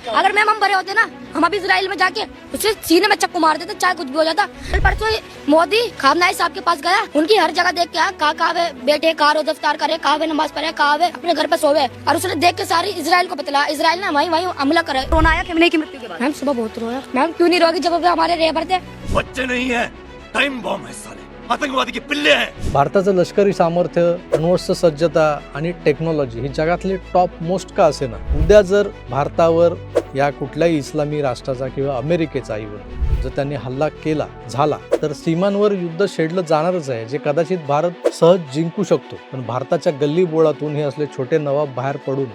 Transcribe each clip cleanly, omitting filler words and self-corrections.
अगर मैम हम बड़े होते ना, हम अभी इजराइल में जाके उसे सीने में चक्कू मार देते, चाहे कुछ भी हो जाता। परसों मोदी खामनाई साहब के पास गया, उनकी हर जगह देख के कहाँ वे बैठे, कहाँ रोज़ इफ्तार करे, कहाँ वे नमाज पढ़े, कहाँ वे अपने घर पे सोवे, और उसने देख के सारी इजराइल को पता इजराइल ने वही हमला करे। रोना आया खमेनी की मृत्यु के बाद। मैम सुबह बहुत रोया। मैम क्यों नहीं रोगी जब हमारे रेबर थे। बच्चे नहीं है, टाइम बॉम्ब है साले, आतंकवादी की पिल्ले हैं। भारताचं लष्करी सामर्थ्य, अण्वस्त्र सज्जता आणि टेक्नॉलॉजी ही जगातले टॉप मोस्ट का असेना, उद्या जर भारतावर या कुठल्याही इस्लामी राष्ट्राचा किंवा अमेरिकेचा आईवर जर त्यांनी हल्ला केला झाला तर सीमांवर युद्ध छेडलं जाणारच आहे, जे कदाचित भारत सहज जिंकू शकतो। पण भारताच्या गल्ली बोळातून हे असले छोटे नवाब बाहेर पडून,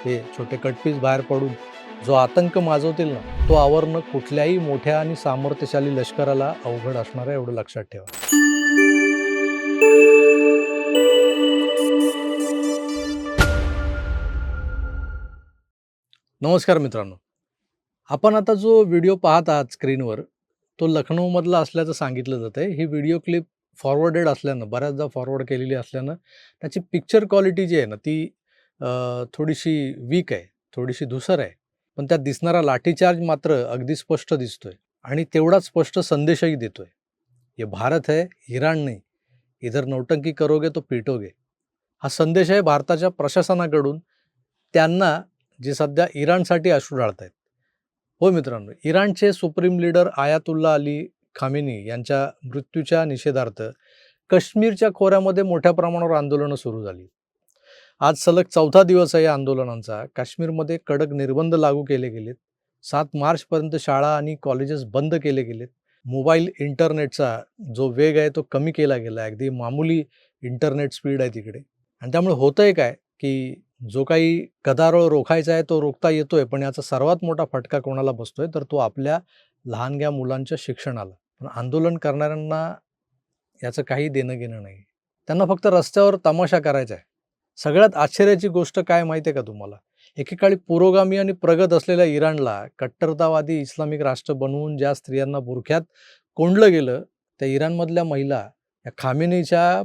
हे छोटे कटपीस बाहेर पडून जो आतंक माजवतील ना, तो आवरणं कुठल्याही मोठ्या आणि सामर्थ्यशाली लष्कराला अवघड असणार आहे, एवढं लक्षात ठेवा। नमस्कार मित्रांनो, आपण आता जो व्हिडिओ पाहत आहात स्क्रीनवर तो लखनौमधला असल्याचं सांगितलं जात आहे। ही व्हिडिओ क्लिप फॉरवर्डेड असल्यानं, बऱ्याचदा फॉरवर्ड केलेली असल्यानं त्याची पिक्चर क्वालिटी जी आहे ना ती थोडीशी वीक आहे, थोडीशी धूसर आहे, पण त्यात दिसणारा लाठीचार्ज मात्र अगदी स्पष्ट दिसतोय आणि तेवढाच स्पष्ट संदेशही देतोय। ये भारत है, ईरान नहीं, इधर नौटंकी करोगे तो पीटोगे, हा संदेश आहे भारताच्या प्रशासनाकडून त्यांना जे सध्या इराणसाठी अश्रू ढाळतायत। हो मित्रांनो, इराणचे supreme leader Ayatollah Ali Khamenei यांच्या मृत्यूच्या निषेधार्थ काश्मीरच्या खोऱ्यामध्ये मोठ्या प्रमाणावर आंदोलनं सुरू झाली। आज सलग 4था दिवस आहे या आंदोलनांचा। काश्मीरमध्ये कडक निर्बंध लागू केले गेलेत। 7 मार्चपर्यंत शाळा आणि कॉलेजेस बंद केले गेलेत। मोबाईल इंटरनेटचा जो वेग आहे तो कमी केला गेला, अगदी मामूली इंटरनेट स्पीड आहे तिकडे। आणि त्यामुळे होतंय काय की जो काही गदारोळ रोखायचा आहे तो रोखता येतोय, पण याचा सर्वात मोठा फटका कोणाला बसतोय तर तो आपल्या लहानग्या मुलांच्या शिक्षणाला। पण आंदोलन करणाऱ्यांना याचं काही देणं घेणं नाही, त्यांना फक्त रस्त्यावर तमाशा करायचा आहे। सगळ्यात आश्चर्याची गोष्ट काय माहिती आहे का तुम्हाला, एकेकाळी पुरोगामी आणि प्रगत असलेल्या इराणला कट्टरतावादी इस्लामिक राष्ट्र बनवून ज्या स्त्रियांना बुरख्यात कोंडलं गेलं, त्या इराणमधल्या महिला या खामेनीच्या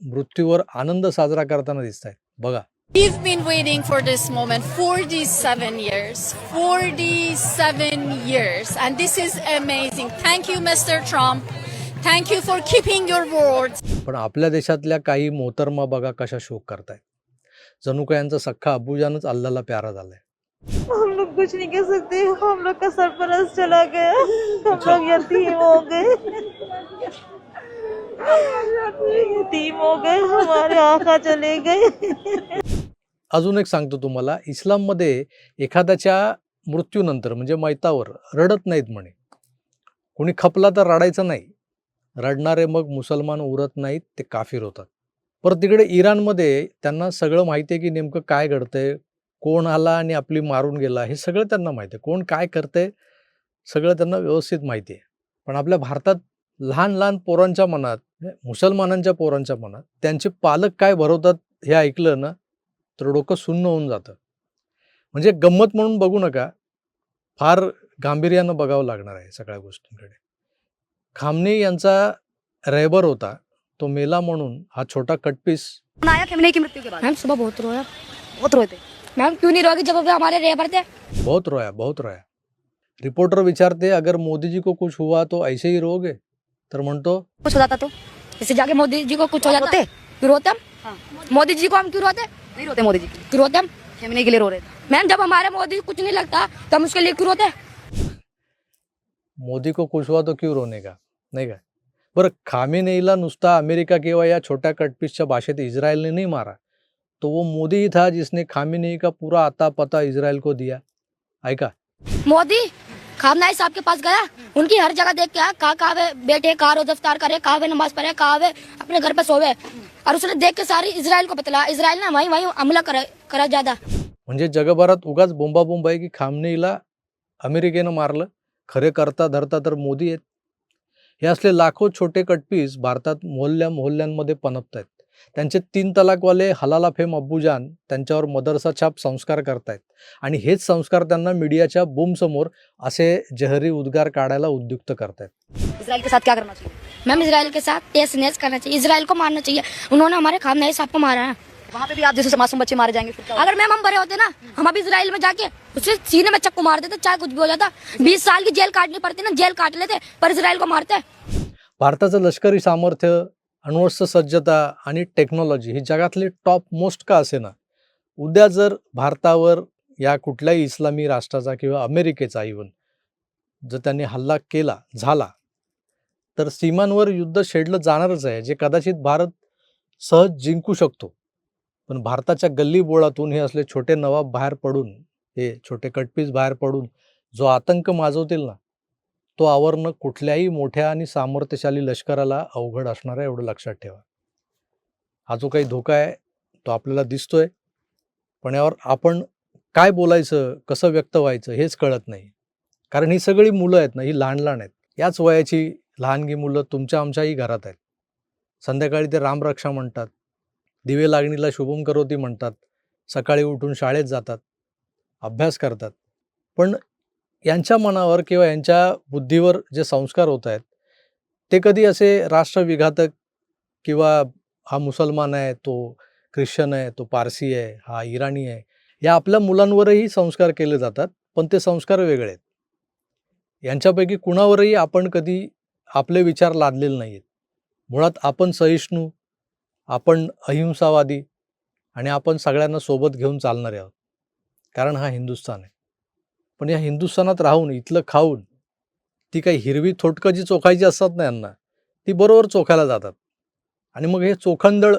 मृत्यूवर आनंद साजरा करताना दिसत आहेत। बघा, We've been waiting for this moment 47 years. 47 years. And this is amazing. Thank you, Mr. Trump. Thank you for keeping your words. पण आपल्या देशातल्या काही मोहतरमा बघा कशा शोक करतायत, जणू काय यांचा सख्खा अब्बूजानच अल्लाहला प्यारा झालाय। हम लोग कुछ नहीं कह सकते, हम लोग का सरपरस्त चला गया, हम लोग यतीम हो गए, यतीम हो गए, हमारे आका चले गए। अजून एक सांगतो तुम्हाला, इस्लाममध्ये एखाद्याच्या मृत्यूनंतर म्हणजे मैतावर रडत नाहीत म्हणे। कोणी खपला तर रडायचं नाही, रडणारे मग मुसलमान उरत नाहीत, ते काफिर होतात। परत तिकडे इराणमध्ये त्यांना सगळं माहिती आहे की नेमकं काय घडतंय, कोण आला आणि आपली मारून गेला, हे सगळं त्यांना माहिती आहे, कोण काय करतंय सगळं त्यांना व्यवस्थित माहिती आहे। पण आपल्या भारतात लहान लहान पोरांच्या मनात, मुसलमानांच्या पोरांच्या मनात त्यांचे पालक काय भरवतात हे ऐकलं ना तर डोकं सुन्न होऊन जातं। म्हणजे गंमत म्हणून बघू नका, फार गांभीर्यानं बघावं लागणार आहे सगळ्या गोष्टींकडे। खामनेई यांचा रहबर होता, तो मेला म्हणून हा छोटा कटपीस। आया खमेनी की मृत्यु के बाद। मैम सुबह बहुत रोया। बहुत रोए थे। मैम क्यों नहीं रोगी जब हमारे रेबर थे। बहुत रोया, बहुत रोया। रिपोर्टर विचारते अगर मोदी जी को कुछ हुआ तो ऐसे ही रोगे, तर म्हणतो कुछ हो जाता तो जैसे जाके मोदी जी को कुछ हो जाता क्यों रोते हम। मोदी जी को हम क्यों रोते नहीं रोते, मोदी जी क्यों रोते हम, खमेनी के लिए रो रहे थे। मैम जब हमारे मोदी कुछ नहीं लगता तो हम उसके लिए क्यों रोते। मोदी को कुछ हुआ तो क्यों रोने का, नाही का। बरं, खामेनेईला नुसता अमेरिका किंवा या छोट्या कटपीसच्या भाषेत इस्रायल ने नहीं मारा, तो वो मोदी ही था जिसने खामेनेई का पूरा आता पता इस्रायल को दिया। ऐका, मोदी खामनाई साहब के पास गया, उनकी हर जगह देख के कहाँ वे बैठे, कहाँ रोज़ इफ्तार करे, कहाँ वे नमाज पढ़े, कहाँ वे अपने घर पे सोवे, और उसने देख के सारी इजराइल को पता इजराइल ने वही हमला करा ज्यादा। म्हणजे जगभरात उगाच बोंबाबोंब आहे की खामनेईला अमेरिकेनं मारलं, खरे करता धरता तर मोदी आहेत। हे असले लाखो छोटे कटपीस भारतात मोहल्ल्यांमध्ये पनपत आहेत। त्यांचे 3 तलाकवाले हलाला फेम अब्बूजान त्यांच्यावर मदरसा छाप संस्कार करतायत आणि हेच संस्कार त्यांना मीडियाच्या बूम समोर असे जहरी उद्गार काढायला उद्युक्त करतायत। इजराइल के साथ क्या करना चाहिए। मैम इजराइल के साथ तेज करना चाहिए, इजराइल को मारना चाहिए। उन्होंने हमारे खामनाई साहब को मारा है। वहाँ पे भी आप जैसे मासूम बच्चे मारे जाएंगे फिर क्या होगा? अगर मैम हम बड़े होते ना, हम अभी इजराइल में जाके उसे सीने में चक्कू मार देते, चाहे कुछ भी हो जाता। 20 साल की जेल काटनी पड़ती ना, जेल काट लेते, पर इजराइल को मारते। भारताचं लष्करी सामर्थ्य, अण्वस्त्र सज्जता आणि टेक्नॉलॉजी ही जगातली टॉप मोस्ट का असेना, उद्या जर भारतावर या कुठल्याही इस्लामी राष्ट्राचा किंवा अमेरिकेचा इव्हन जर त्यांनी हल्ला केला झाला तर सीमांवर युद्ध छेडलं जाणारच आहे, जे कदाचित भारत सहज जिंकू शकतो. पण भारताच्या गल्ली बोळातून हे असले छोटे नवाब बाहेर पडून, हे छोटे कटपीस बाहेर पडून जो आतंक माजवतील ना, तो आवरणं कुठल्याही मोठ्या आणि सामर्थ्यशाली लष्कराला अवघड असणार आहे, एवढं लक्षात ठेवा. हा जो काही धोका आहे तो आपल्याला दिसतोय, पण यावर आपण काय बोलायचं, कसं व्यक्त व्हायचं हेच कळत नाही. कारण ही सगळी मुलं आहेत ना, ही लहान लहान आहेत. याच वयाची लहानगी मुलं तुमच्या आमच्याही घरात आहेत. संध्याकाळी ते रामरक्षा म्हणतात, दिवे लागणीला शुभम करोती म्हणतात, सकाळी उठून शाळेत जातात, अभ्यास करतात. पण यांच्या मनावर किंवा यांच्या बुद्धीवर जे संस्कार होत आहेत ते कधी असे राष्ट्रविघातक किंवा हा मुसलमान आहे, तो ख्रिश्चन आहे, तो पारसी आहे, हा इराणी आहे, या आपल्या मुलांवरही संस्कार केले जातात. पण ते संस्कार वेगळे आहेत. यांच्यापैकी कुणावरही आपण कधी आपले विचार लादलेले नाही आहेत. मुळात आपण सहिष्णू, आपण अहिंसावादी आणि आपण सगळ्यांना सोबत घेऊन चालणारे आहोत. कारण हा हिंदुस्थान आहे. पण या हिंदुस्थानात राहून इथलं खाऊन ती काही हिरवी थोटकं जी चोखायची असतात ना यांना, ती बरोबर चोखायला जातात. आणि मग हे चोखंदळ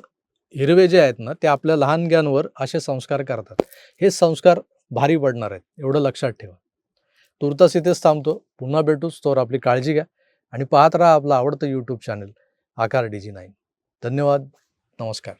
हिरवे जे आहेत ना, ते आपल्या लहानग्यांवर असे संस्कार करतात. हे संस्कार भारी पडणार आहेत, एवढं लक्षात ठेवा. तुर्तास इथेच थांबतो. पुन्हा भेटूच. तोवर आपली काळजी घ्या आणि पाहत राहा आपलं आवडतं यूट्यूब चॅनल आकार DG9. धन्यवाद. नमस्कार.